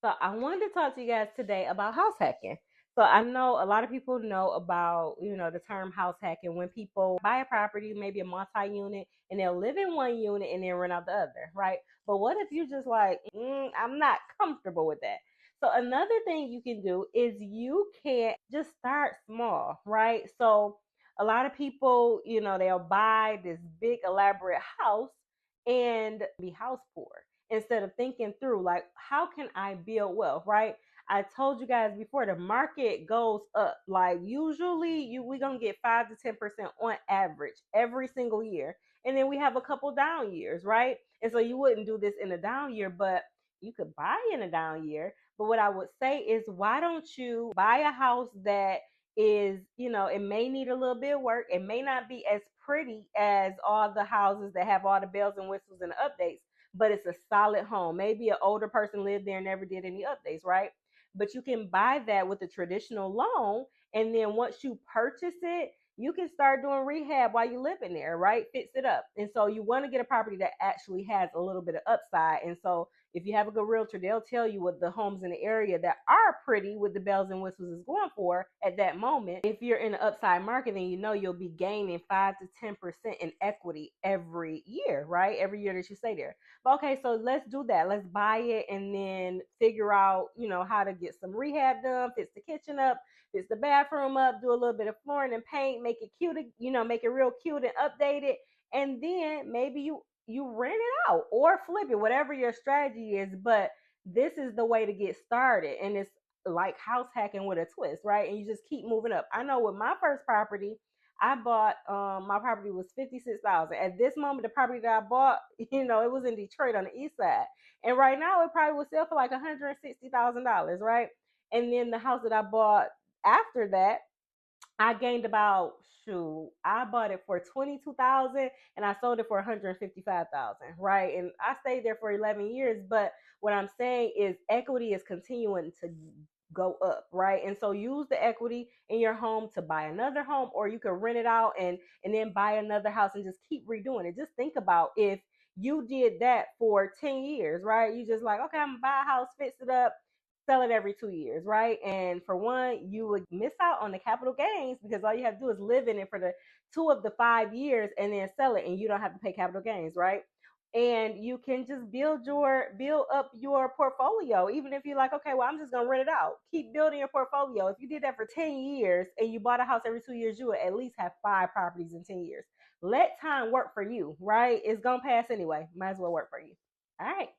So I wanted to talk to you guys today about house hacking. So I know a lot of people know about, the term house hacking when people buy a property, maybe a multi-unit, and they'll live in one unit and then rent out the other, right? But what if you're just like, I'm not comfortable with that? So another thing you can do is you can just start small, right? So a lot of people, they'll buy this big elaborate house and be house poor instead of thinking through like how can I build wealth, right? I told you guys before the market goes up. Like usually we're gonna get 5 to 10% on average every single year. And then we have a couple down years, right? And so you wouldn't do this in a down year, but you could buy in a down year. But what I would say is why don't you buy a house that is, it may need a little bit of work. It may not be as pretty as all the houses that have all the bells and whistles and updates, but it's a solid home. Maybe an older person lived there and never did any updates, right? But you can buy that with a traditional loan. And then once you purchase it, you can start doing rehab while you live in there, right? Fix it up. And so you want to get a property that actually has a little bit of upside. And so if you have a good realtor, they'll tell you what the homes in the area that are pretty with the bells and whistles is going for at that moment. If you're in the upside market, then you'll be gaining 5 to 10% in equity every year, right? Every year that you stay there. But okay, so let's do that. Let's buy it and then figure out, how to get some rehab done, fix the kitchen up, fix the bathroom up, do a little bit of flooring and paint, make it cute, make it real cute and update it. And then maybe you rent it out or flip it, whatever your strategy is. But this is the way to get started. And it's like house hacking with a twist, right? And you just keep moving up. I know with my first property, I bought my property was 56,000. At this moment, the property that I bought, it was in Detroit on the east side. And right now it probably would sell for like $160,000, right? And then the house that I bought after that, I gained about I bought it for 22,000 and I sold it for 155,000, right? And I stayed there for 11 years, but what I'm saying is equity is continuing to go up, right? And so use the equity in your home to buy another home, or you can rent it out and then buy another house and just keep redoing it. Just think about if you did that for 10 years, right? You just like, okay, I'm gonna buy a house, fix it up, sell it every 2 years, right? And for one, you would miss out on the capital gains because all you have to do is live in it for the 2 of the 5 years and then sell it, and you don't have to pay capital gains, right? And you can just build up your portfolio. Even if you're like, okay, well, I'm just gonna rent it out. Keep building your portfolio. If you did that for 10 years and you bought a house every 2 years, you would at least have 5 properties in 10 years. Let time work for you, right? It's gonna pass anyway. Might as well work for you. All right.